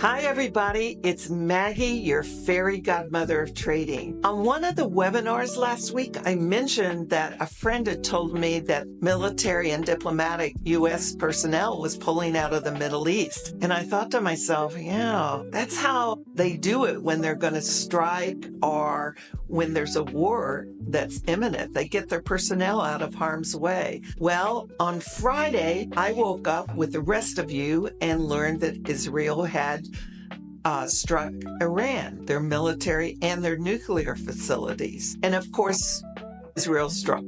Hi, everybody. It's Maggie, your fairy godmother of trading. On one of the webinars last week, I mentioned that a friend had told me that military and diplomatic U.S. personnel was pulling out of the Middle East. And I thought to myself, yeah, that's how they do it when they're going to strike or when there's a war that's imminent. They get their personnel out of harm's way. Well, on Friday, I woke up with the rest of you and learned that Israel had struck Iran, their military and their nuclear facilities. And of course, Iran struck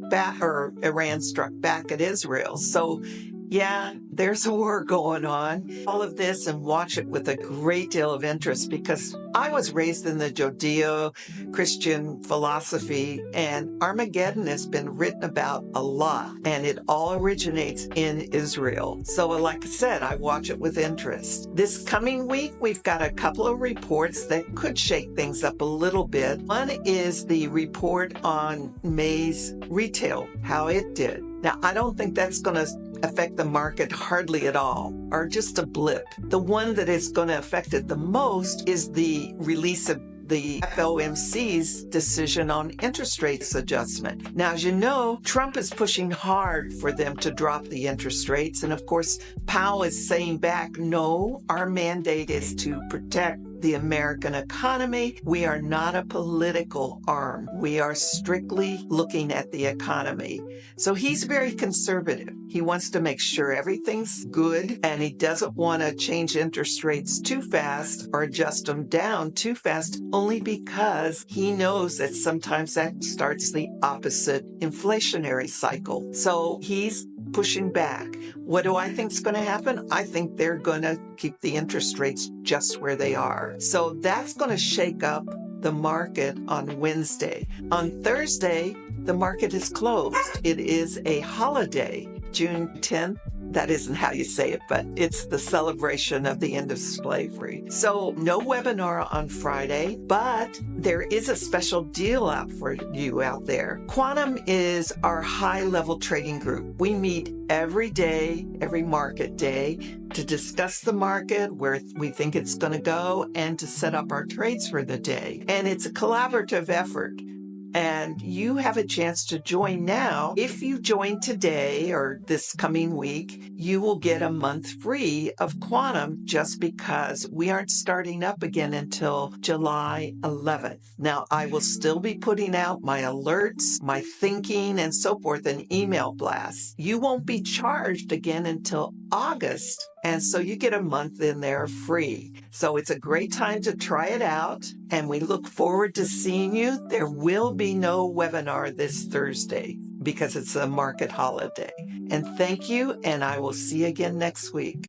back at Israel. So yeah, there's a war going on. All of this, and watch it with a great deal of interest, because I was raised in the Judeo-Christian philosophy, and Armageddon has been written about a lot, and it all originates in Israel. So like I said, I watch it with interest. This coming week, we've got a couple of reports that could shake things up a little bit. One is the report on May's retail, how it did. Now, I don't think that's going to affect the market hardly at all, or just a blip. The one that is going to affect it the most is the release of the FOMC's decision on interest rates adjustment. Now, as you know, Trump is pushing hard for them to drop the interest rates. And of course, Powell is saying back, no, our mandate is to protect the American economy. We are not a political arm. We are strictly looking at the economy. So he's very conservative. He wants to make sure everything's good, and he doesn't want to change interest rates too fast or adjust them down too fast, only because he knows that sometimes that starts the opposite inflationary cycle. So he's pushing back. What do I think is going to happen? I think they're going to keep the interest rates just where they are. So that's going to shake up the market on Wednesday. On Thursday, the market is closed. It is a holiday, June 10th. That isn't how you say it, but it's the celebration of the end of slavery. So no webinar on Friday, but there is a special deal out for you out there. Quantum is our high-level trading group. We meet every day, every market day, to discuss the market, where we think it's going to go, and to set up our trades for the day. And it's a collaborative effort. And you have a chance to join now. If you join today or this coming week, you will get a month free of Quantum, just because we aren't starting up again until July 11th. Now, I will still be putting out my alerts, my thinking, and so forth in email blasts. You won't be charged again until August. And so you get a month in there free. So it's a great time to try it out. And we look forward to seeing you. There will be no webinar this Thursday because it's a market holiday. And thank you. And I will see you again next week.